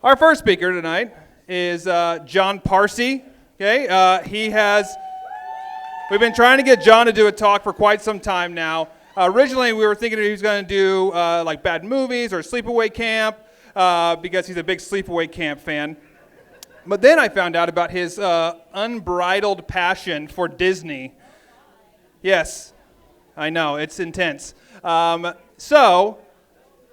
Our first speaker tonight is John Parsi. Okay, we've been trying to get John to do a talk for quite some time now. Originally, we were thinking he was going to do like bad movies or sleepaway camp because he's a big sleepaway camp fan. But then I found out about his unbridled passion for Disney. Yes, I know, it's intense. So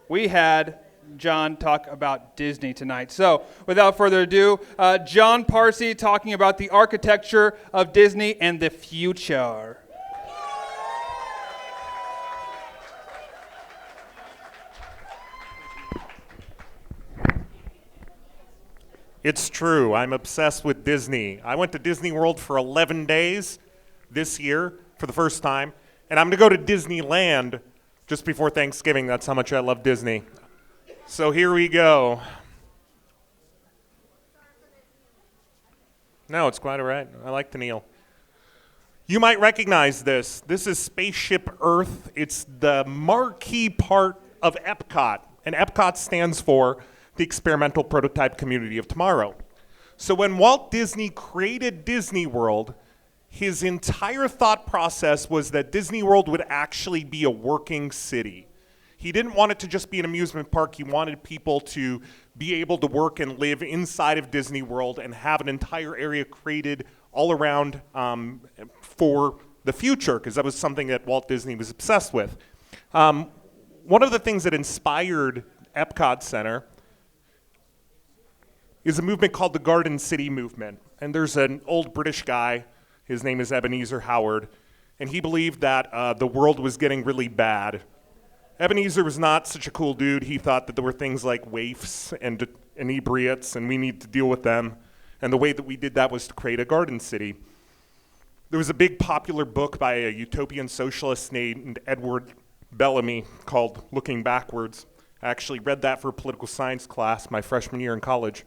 we had John talk about Disney tonight. So without further ado, John Parsi talking about the architecture of Disney and the future. It's true. I'm obsessed with Disney. I went to Disney World for 11 days this year for the first time, and I'm going to go to Disneyland just before Thanksgiving. That's how much I love Disney. So here we go. No, it's quite all right. I like to kneel. You might recognize this. This is Spaceship Earth. It's the marquee part of EPCOT, and EPCOT stands for the Experimental Prototype Community of Tomorrow. So when Walt Disney created Disney World, his entire thought process was that Disney World would actually be a working city. He didn't want it to just be an amusement park. He wanted people to be able to work and live inside of Disney World and have an entire area created all around for the future, because that was something that Walt Disney was obsessed with. One of the things that inspired Epcot Center is a movement called the Garden City movement. And there's an old British guy, his name is Ebenezer Howard, and he believed that the world was getting really bad. Ebenezer was not such a cool dude. He thought that there were things like waifs and inebriates, and we need to deal with them. And the way that we did that was to create a garden city. There was a big popular book by a utopian socialist named Edward Bellamy called Looking Backwards. I actually read that for a political science class my freshman year in college.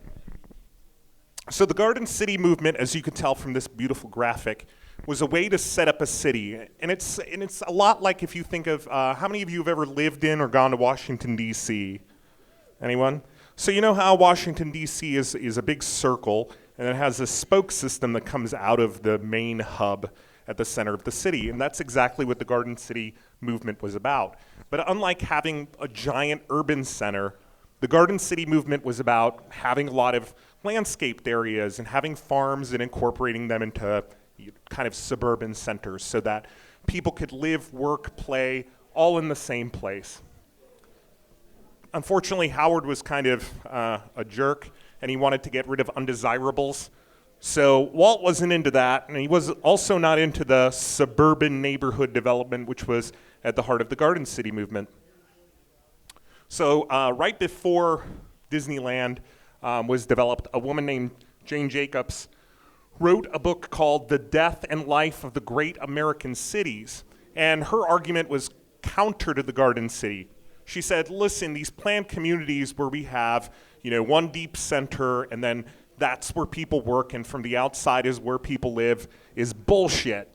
So the Garden City movement, as you can tell from this beautiful graphic, was a way to set up a city. And it's a lot like if you think of, how many of you have ever lived in or gone to Washington, D.C.? Anyone? So you know how Washington, D.C. is a big circle, and it has a spoke system that comes out of the main hub at the center of the city. And that's exactly what the Garden City movement was about. But unlike having a giant urban center, the Garden City movement was about having a lot of landscaped areas and having farms and incorporating them into kind of suburban centers so that people could live, work, play, all in the same place. Unfortunately, Howard was kind of a jerk, and he wanted to get rid of undesirables. So Walt wasn't into that, and he was also not into the suburban neighborhood development, which was at the heart of the Garden City movement. So right before Disneyland was developed, a woman named Jane Jacobs wrote a book called The Death and Life of the Great American Cities. And her argument was counter to the Garden City. She said, listen, these planned communities where we have, one deep center and then that's where people work and from the outside is where people live is bullshit.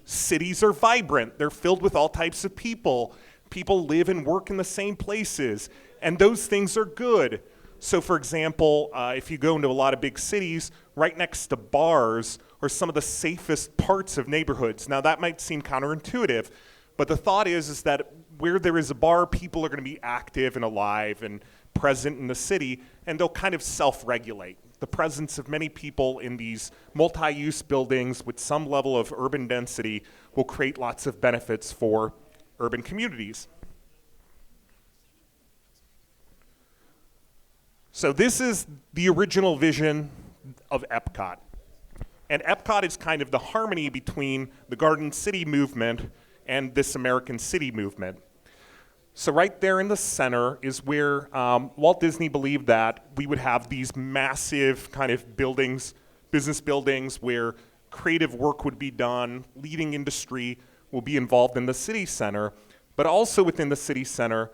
Cities are vibrant. They're filled with all types of people. People live and work in the same places, and those things are good. So for example, if you go into a lot of big cities, right next to bars are some of the safest parts of neighborhoods. Now that might seem counterintuitive, but the thought is that where there is a bar, people are going to be active and alive and present in the city, and they'll kind of self-regulate. The presence of many people in these multi-use buildings with some level of urban density will create lots of benefits for urban communities. So this is the original vision of EPCOT. And EPCOT is kind of the harmony between the Garden City movement and this American city movement. So right there in the center is where Walt Disney believed that we would have these massive kind of buildings, business buildings, where creative work would be done, leading industry will be involved in the city center, but also within the city center,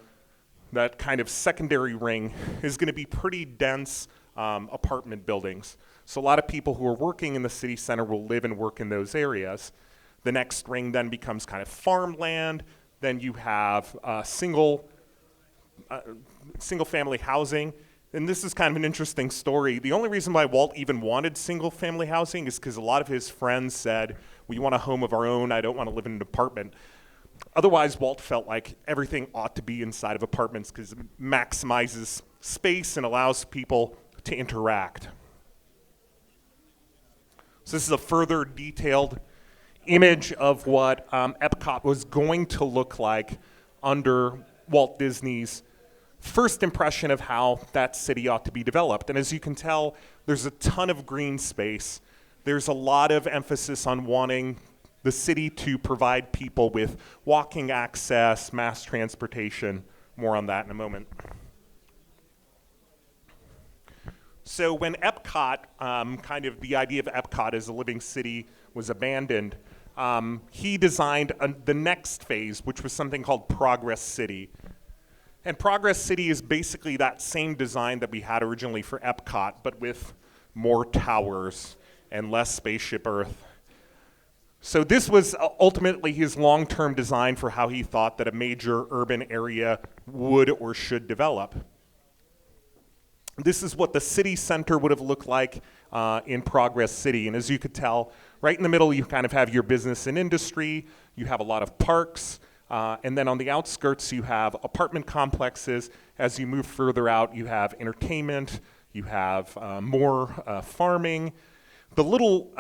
that kind of secondary ring is going to be pretty dense apartment buildings. So a lot of people who are working in the city center will live and work in those areas. The next ring then becomes kind of farmland. Then you have single family housing. And this is kind of an interesting story. The only reason why Walt even wanted single-family housing is because a lot of his friends said, we want a home of our own, I don't want to live in an apartment. Otherwise, Walt felt like everything ought to be inside of apartments because it maximizes space and allows people to interact. So this is a further detailed image of what EPCOT was going to look like under Walt Disney's first impression of how that city ought to be developed. And as you can tell, there's a ton of green space. There's a lot of emphasis on wanting the city to provide people with walking access, mass transportation. More on that in a moment. So when EPCOT, kind of the idea of EPCOT as a living city was abandoned, he designed the next phase, which was something called Progress City. And Progress City is basically that same design that we had originally for EPCOT, but with more towers and less Spaceship Earth. So this was ultimately his long-term design for how he thought that a major urban area would or should develop. This is what the city center would have looked like in Progress City. And as you could tell, right in the middle, you kind of have your business and industry. You have a lot of parks. And then on the outskirts, you have apartment complexes. As you move further out, you have entertainment. You have more farming. The little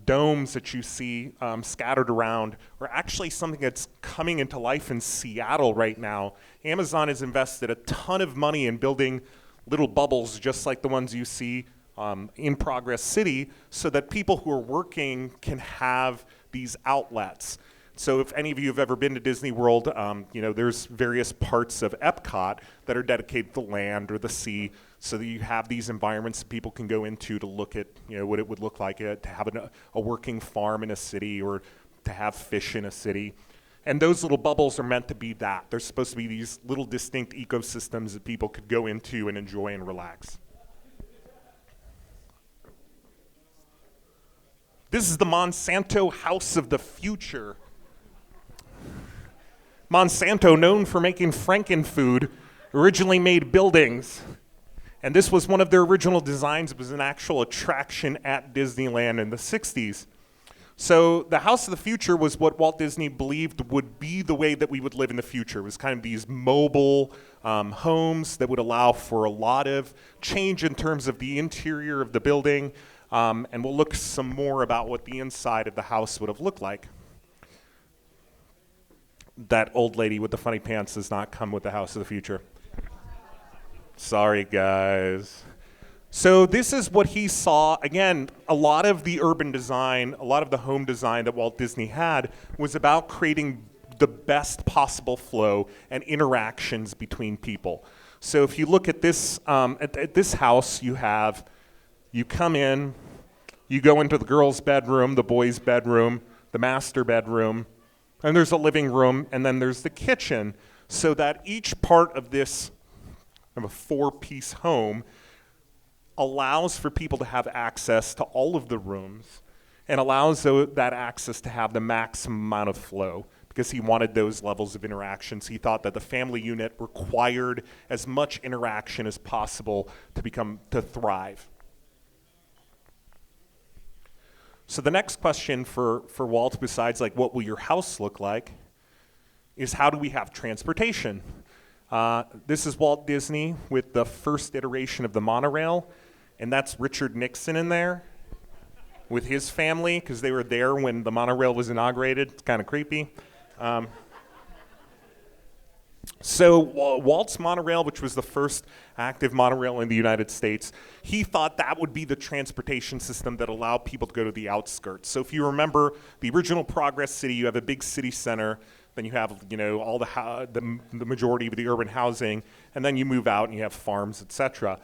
domes that you see scattered around are actually something that's coming into life in Seattle right now. Amazon has invested a ton of money in building little bubbles just like the ones you see in Progress City so that people who are working can have these outlets. So if any of you have ever been to Disney World, there's various parts of EPCOT that are dedicated to the land or the sea so that you have these environments that people can go into to look at what it would look like to have a working farm in a city or to have fish in a city. And those little bubbles are meant to be that. They're supposed to be these little distinct ecosystems that people could go into and enjoy and relax. This is the Monsanto House of the Future. Monsanto, known for making Frankenfood, originally made buildings. And this was one of their original designs. It was an actual attraction at Disneyland in the 60s. So the House of the Future was what Walt Disney believed would be the way that we would live in the future. It was kind of these mobile homes that would allow for a lot of change in terms of the interior of the building. And we'll look some more about what the inside of the house would have looked like. That old lady with the funny pants does not come with the House of the Future. Sorry, guys. So this is what he saw. Again, a lot of the urban design, a lot of the home design that Walt Disney had was about creating the best possible flow and interactions between people. So if you look at this house, you come in, you go into the girls' bedroom, the boys' bedroom, the master bedroom, and there's a living room, and then there's the kitchen, so that each part of this of a four-piece home allows for people to have access to all of the rooms and allows that access to have the maximum amount of flow because he wanted those levels of interactions. He thought that the family unit required as much interaction as possible to thrive. So the next question for Walt, besides like what will your house look like, is how do we have transportation? This is Walt Disney with the first iteration of the monorail, and that's Richard Nixon in there with his family because they were there when the monorail was inaugurated. It's kind of creepy. So Walt's monorail, which was the first active monorail in the United States, he thought that would be the transportation system that allowed people to go to the outskirts. So if you remember the original Progress City, you have a big city center, then you have all the majority of the urban housing, and then you move out and you have farms, etc.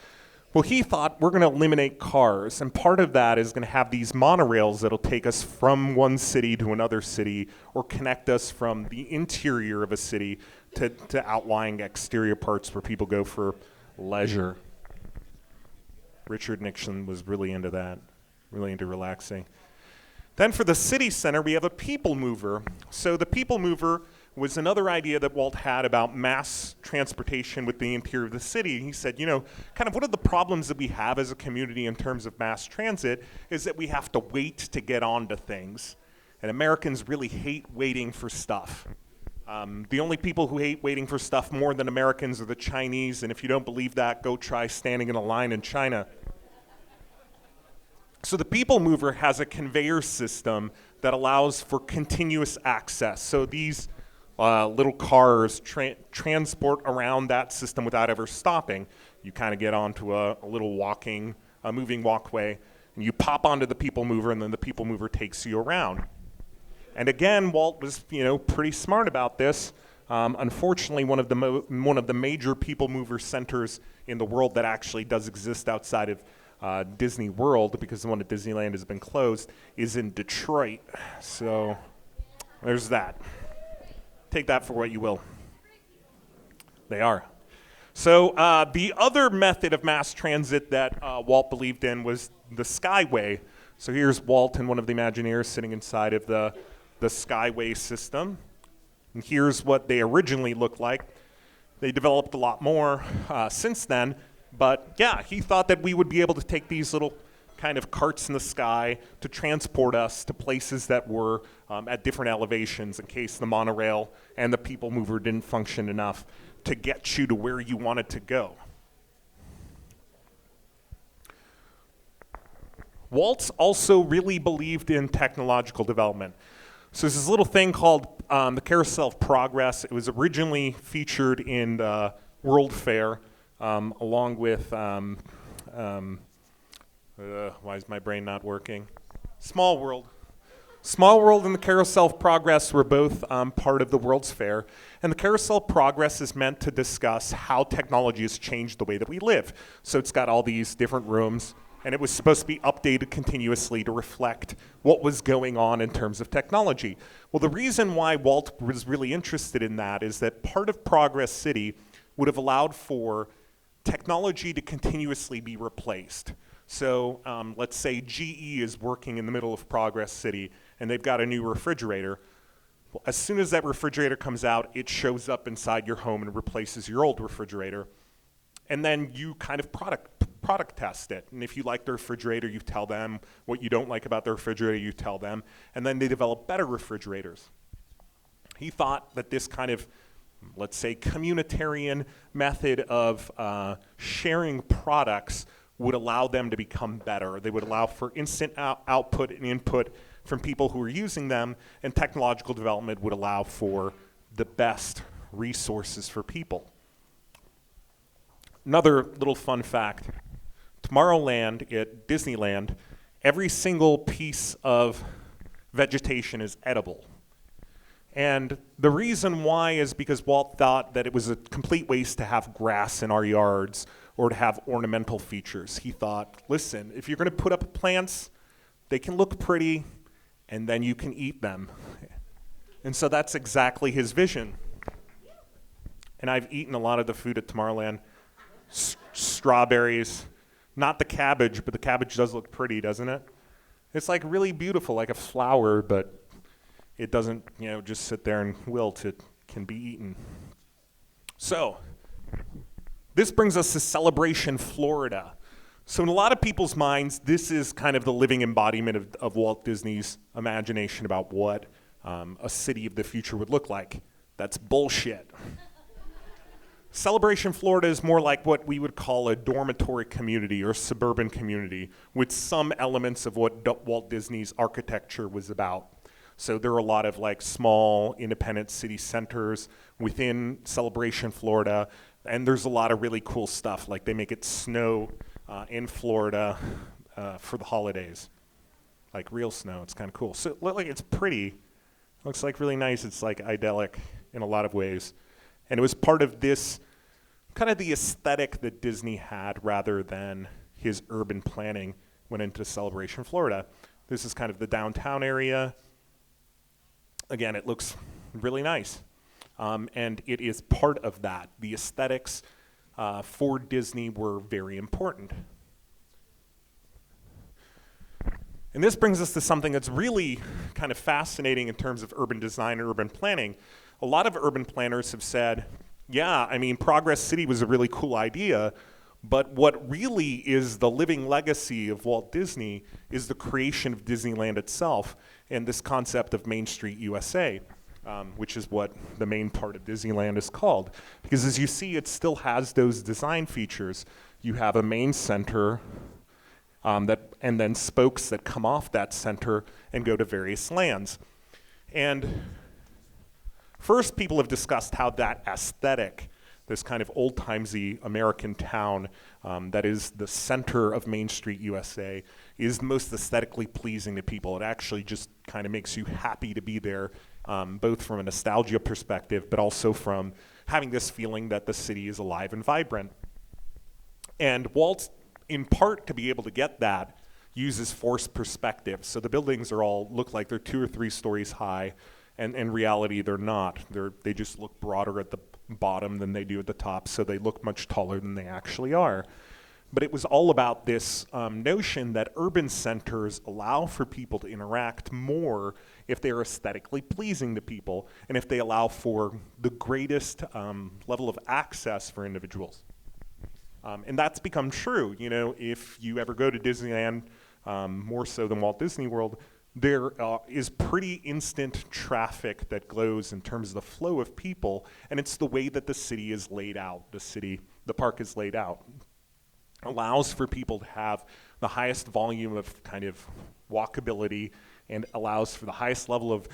Well, he thought we're going to eliminate cars, and part of that is going to have these monorails that'll take us from one city to another city or connect us from the interior of a city to outlying exterior parts where people go for leisure. Richard Nixon was really into that, really into relaxing. Then for the city center, we have a people mover. So the people mover was another idea that Walt had about mass transportation with the interior of the city. He said, you know, kind of one of the problems that we have as a community in terms of mass transit is that we have to wait to get onto things. And Americans really hate waiting for stuff. The only people who hate waiting for stuff more than Americans are the Chinese, and if you don't believe that, go try standing in a line in China. So the People Mover has a conveyor system that allows for continuous access. So these little cars transport around that system without ever stopping. You kind of get onto a little moving walkway, and you pop onto the People Mover, and then the People Mover takes you around. And again, Walt was, you know, pretty smart about this. Unfortunately, one of the major People Mover centers in the world that actually does exist outside of Disney World, because the one at Disneyland has been closed, is in Detroit. So there's that. Take that for what you will. They are. So the other method of mass transit that Walt believed in was the Skyway. So here's Walt and one of the Imagineers sitting inside of the Skyway system. And here's what they originally looked like. They developed a lot more since then. But yeah, he thought that we would be able to take these little kind of carts in the sky to transport us to places that were at different elevations in case the monorail and the People Mover didn't function enough to get you to where you wanted to go. Walt also really believed in technological development. So there's this little thing called the Carousel of Progress. It was originally featured in the World Fair along with why is my brain not working? Small World. Small World and the Carousel of Progress were both part of the World's Fair. And the Carousel of Progress is meant to discuss how technology has changed the way that we live. So it's got all these different rooms, and it was supposed to be updated continuously to reflect what was going on in terms of technology. Well, the reason why Walt was really interested in that is that part of Progress City would have allowed for technology to continuously be replaced. So let's say GE is working in the middle of Progress City and they've got a new refrigerator. Well, as soon as that refrigerator comes out, it shows up inside your home and replaces your old refrigerator. And then you kind of product test it. And if you like the refrigerator, you tell them. What you don't like about the refrigerator, you tell them. And then they develop better refrigerators. He thought that this kind of, let's say, communitarian method of sharing products would allow them to become better. They would allow for instant output and input from people who are using them, and technological development would allow for the best resources for people. Another little fun fact, Tomorrowland at Disneyland, every single piece of vegetation is edible. And the reason why is because Walt thought that it was a complete waste to have grass in our yards or to have ornamental features. He thought, listen, if you're going to put up plants, they can look pretty, and then you can eat them. And so that's exactly his vision. And I've eaten a lot of the food at Tomorrowland. Strawberries, not the cabbage, but the cabbage does look pretty, doesn't it? It's like really beautiful, like a flower, but it doesn't, you know, just sit there and wilt. It can be eaten. So, this brings us to Celebration, Florida. So in a lot of people's minds, this is kind of the living embodiment of Walt Disney's imagination about what a city of the future would look like. That's bullshit. Celebration, Florida is more like what we would call a dormitory community or suburban community with some elements of what Walt Disney's architecture was about. So there are a lot of like small independent city centers within Celebration, Florida, and there's a lot of really cool stuff, like they make it snow in Florida for the holidays, like real snow. It's kind of cool. So like it's pretty, it looks like really nice. It's like idyllic in a lot of ways. And it was part of this, kind of the aesthetic that Disney had rather than his urban planning went into Celebration, Florida. This is kind of the downtown area. Again, it looks really nice. And it is part of that. The aesthetics for Disney were very important. And this brings us to something that's really kind of fascinating in terms of urban design and urban planning. a lot of urban planners have said, yeah, I mean, Progress City was a really cool idea, but what really is the living legacy of Walt Disney is the creation of Disneyland itself and this concept of Main Street USA, which is what the main part of Disneyland is called. Because as you see, it still has those design features. You have a main center and then spokes that come off that center and go to various lands. And first, people have discussed how that aesthetic, this kind of old-timesy American town that is the center of Main Street USA, is most aesthetically pleasing to people. It actually just kind of makes you happy to be there, both from a nostalgia perspective, but also from having this feeling that the city is alive and vibrant. And Walt, in part to be able to get that, uses forced perspective. So the buildings look like they're 2 or 3 stories high, and in reality they're not. They just look broader at the bottom than they do at the top, so they look much taller than they actually are. But it was all about this notion that urban centers allow for people to interact more if they are aesthetically pleasing to people, and if they allow for the greatest level of access for individuals. And that's become true. You know, if you ever go to Disneyland, more so than Walt Disney World, there is pretty instant traffic that glows in terms of the flow of people, and it's the way that the city is laid out. The park is laid out. Allows for people to have the highest volume of kind of walkability, and allows for the highest level of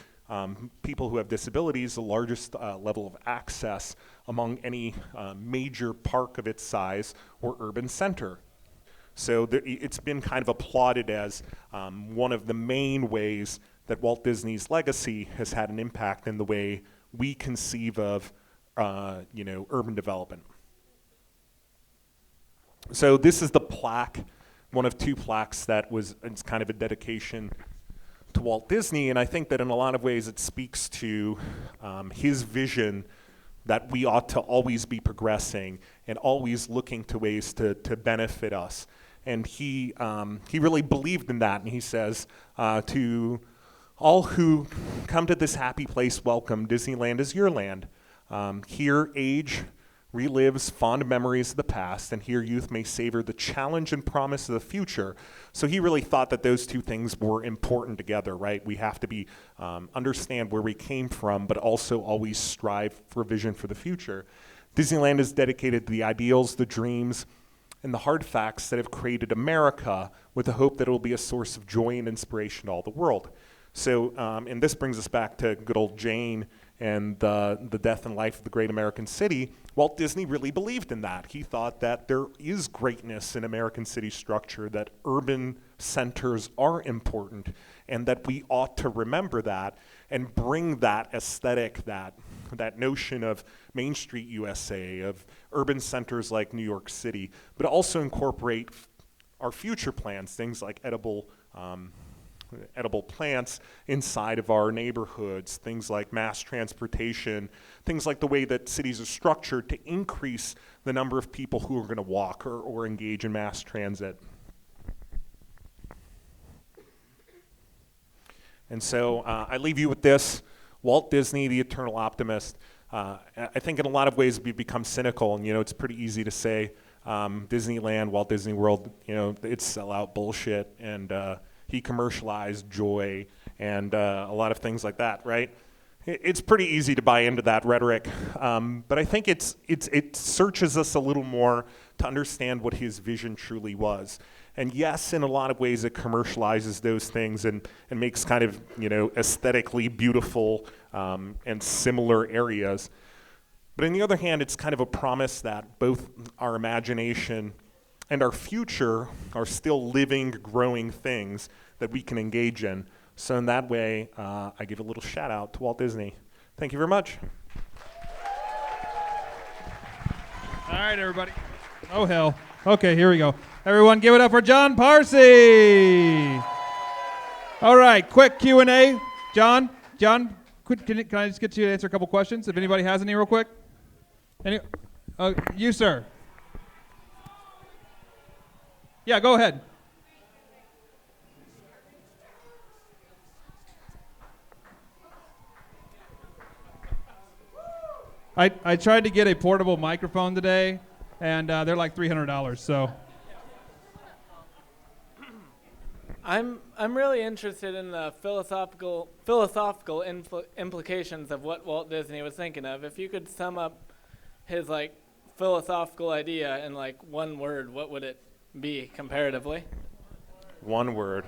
people who have disabilities, the largest level of access among any major park of its size or urban center. So it's been kind of applauded as one of the main ways that Walt Disney's legacy has had an impact in the way we conceive of urban development. So this is the plaque, one of 2 plaques it's kind of a dedication to Walt Disney, and I think that in a lot of ways it speaks to his vision that we ought to always be progressing and always looking to ways to benefit us. And he really believed in that, and he says, to all who come to this happy place, welcome. Disneyland is your land. Here age relives fond memories of the past, and here youth may savor the challenge and promise of the future. So he really thought that those 2 things were important together, right? We have to be understand where we came from, but also always strive for a vision for the future. Disneyland is dedicated to the ideals, the dreams, and the hard facts that have created America, with the hope that it will be a source of joy and inspiration to all the world. So, and this brings us back to good old Jane and the death and life of the great American city. Walt Disney really believed in that. He thought that there is greatness in American city structure, that urban centers are important, and that we ought to remember that and bring that aesthetic, that notion of Main Street USA, of urban centers like New York City, but also incorporate our future plans, things like edible plants inside of our neighborhoods, things like mass transportation, things like the way that cities are structured to increase the number of people who are going to walk or engage in mass transit. And so I leave you with this. Walt Disney, the eternal optimist. I think in a lot of ways we've become cynical, and it's pretty easy to say Disneyland, Walt Disney World, it's sellout bullshit, and he commercialized joy and a lot of things like that, right? It's pretty easy to buy into that rhetoric, but I think it searches us a little more to understand what his vision truly was. And yes, in a lot of ways it commercializes those things and makes kind of aesthetically beautiful and similar areas. But on the other hand, it's kind of a promise that both our imagination and our future are still living, growing things that we can engage in. So in that way, I give a little shout out to Walt Disney. Thank you very much. All right, everybody. Oh, hell. Okay, here we go. Everyone give it up for John Parsi. All right, quick Q&A. John, can I just get you to answer a couple questions, if anybody has any real quick? You, sir. Yeah, go ahead. I tried to get a portable microphone today, and they're like $300. So I'm really interested in the philosophical implications of what Walt Disney was thinking of. If you could sum up his like philosophical idea in like one word, what would it be comparatively? One word.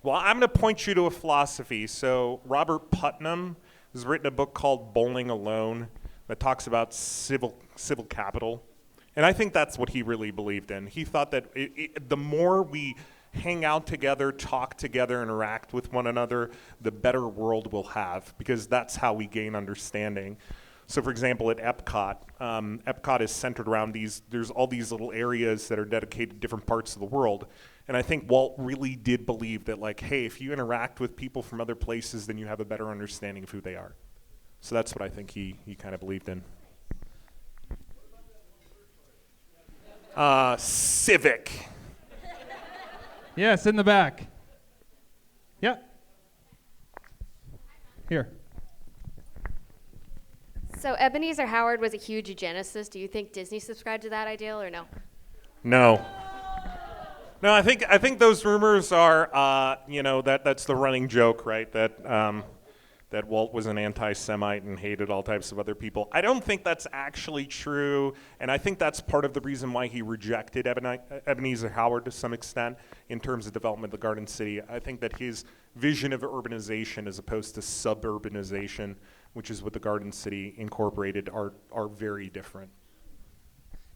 Well, I'm going to point you to a philosophy. So Robert Putnam has written a book called Bowling Alone that talks about civil capital. And I think that's what he really believed in. He thought that the more we hang out together, talk together, interact with one another, the better world we'll have, because that's how we gain understanding. So for example, at EPCOT, EPCOT is centered around there's all these little areas that are dedicated to different parts of the world. And I think Walt really did believe that, like, hey, if you interact with people from other places, then you have a better understanding of who they are. So that's what I think he kind of believed in. Civic. yes, in the back. Yeah. Here. So Ebenezer Howard was a huge eugenicist. Do you think Disney subscribed to that ideal or no? No. No, I think those rumors are, that's the running joke, right? That Walt was an anti-Semite and hated all types of other people. I don't think that's actually true, and I think that's part of the reason why he rejected Ebenezer Howard to some extent in terms of development of the Garden City. I think that his vision of urbanization as opposed to suburbanization, which is what the Garden City incorporated, are very different.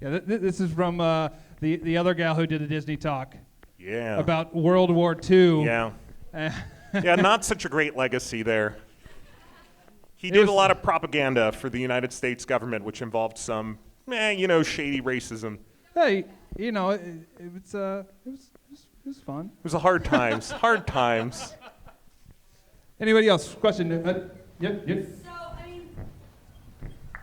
Yeah, this is from the other gal who did the Disney talk. Yeah. About World War II. Yeah. Yeah, not such a great legacy there. He did a lot of propaganda for the United States government, which involved some, shady racism. Hey, it was fun. It was a hard times. Hard times. Anybody else? Question? Yep. So, I mean,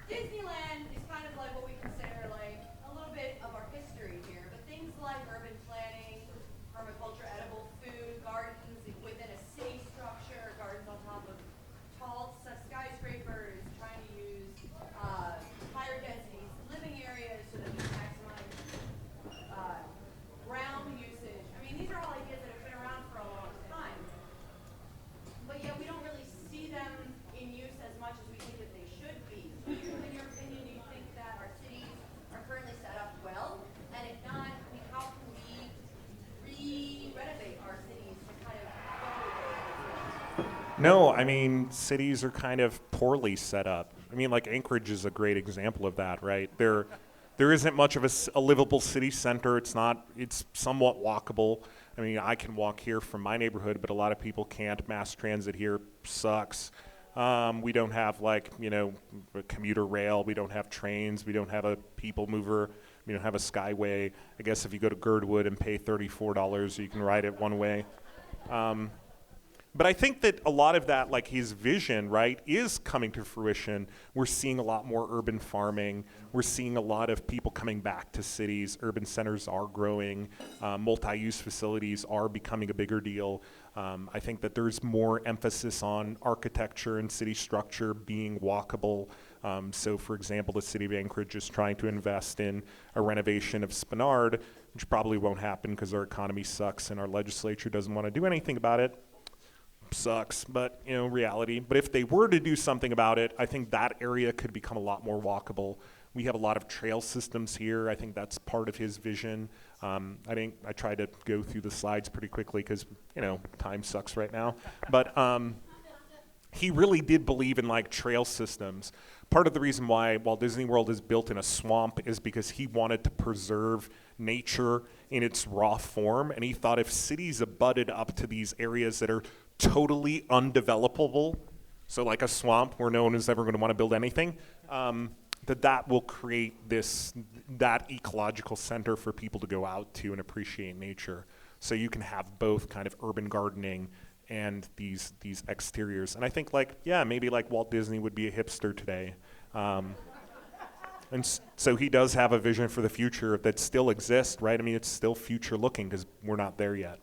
Disneyland is kind of like what we consider like a little bit of our history here, but things like urban planning, permaculture, edible food, gardens within a city structure, gardens on top of tall skyscrapers, trying to use higher densities, living areas so that we can maximize ground usage. I mean, these are all ideas that have been around for a long time, but yet we don't really see them in use as much as we think that they should be. In your opinion, do you think that our cities are currently set up well? And if not, I mean, how can we re-renovate our cities to kind of go with this? No, I mean, cities are kind of poorly set up. I mean, like Anchorage is a great example of that, right? There isn't much of a livable city center. It's somewhat walkable. I mean, I can walk here from my neighborhood, but a lot of people can't. Mass transit here sucks. We don't have a commuter rail. We don't have trains. We don't have a people mover. We don't have a Skyway. I guess if you go to Girdwood and pay $34, you can ride it one way. But I think that a lot of that, like his vision, right, is coming to fruition. We're seeing a lot more urban farming. We're seeing a lot of people coming back to cities. Urban centers are growing. Multi-use facilities are becoming a bigger deal. I think that there's more emphasis on architecture and city structure being walkable. So, for example, the city of Anchorage is trying to invest in a renovation of Spenard, which probably won't happen because our economy sucks and our legislature doesn't want to do anything about it. Sucks, but reality. But if they were to do something about it, I think that area could become a lot more walkable. We have a lot of trail systems here. I think that's part of his vision. I tried to go through the slides pretty quickly because time sucks right now. But he really did believe in like trail systems. Part of the reason why Walt Disney World is built in a swamp is because he wanted to preserve nature in its raw form, and he thought if cities abutted up to these areas that are totally undevelopable, so like a swamp where no one is ever going to want to build anything, that will create that ecological center for people to go out to and appreciate nature. So you can have both kind of urban gardening and these exteriors. And I think maybe like Walt Disney would be a hipster today. And so he does have a vision for the future that still exists, right? I mean, it's still future looking because we're not there yet.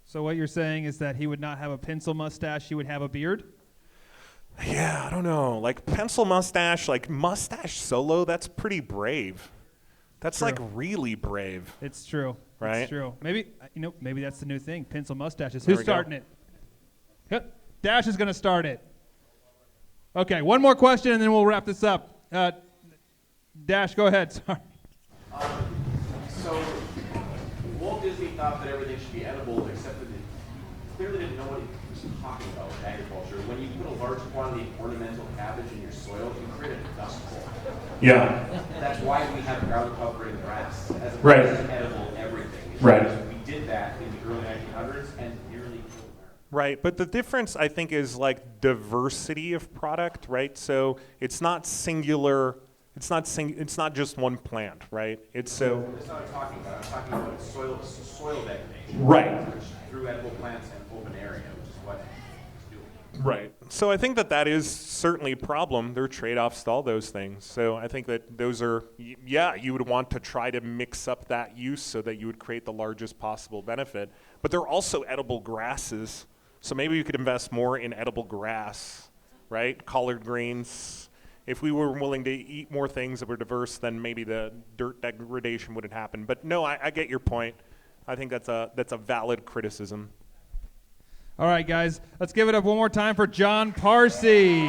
So what you're saying is that he would not have a pencil mustache, he would have a beard? Yeah, I don't know. Like pencil mustache, like mustache solo, that's pretty brave. That's True. like really brave. It's true. Right? It's true. Maybe maybe that's the new thing. Pencil mustaches. There Who's we go. starting it? Yep. Dash is going to start it. Okay, one more question and then we'll wrap this up. Dash, go ahead. Sorry. So Walt Disney thought that everything should be edible, except that he clearly didn't know what he was talking about with agriculture. When you put a large quantity of ornamental cabbage in your soil, you create a dust bowl. Yeah. That's why we have ground covering grass, as opposed Right. to edible everything. It's Right. because we did that in the early 1900s and nearly killed America. Right, but the difference I think is like diversity of product, right? So it's not singular. It's not just one plant, right? It's so That's not what I'm talking about. I'm talking about soil degradation. Right. Which through edible plants and open area, which is what it's doing. right. So I think that is certainly a problem. There are trade-offs to all those things. So I think that those are, you would want to try to mix up that use so that you would create the largest possible benefit. But there are also edible grasses. So maybe you could invest more in edible grass, right? Collard greens. If we were willing to eat more things that were diverse, then maybe the dirt degradation wouldn't happen. But no, I get your point. I think that's a valid criticism. All right, guys, let's give it up one more time for John Parsi.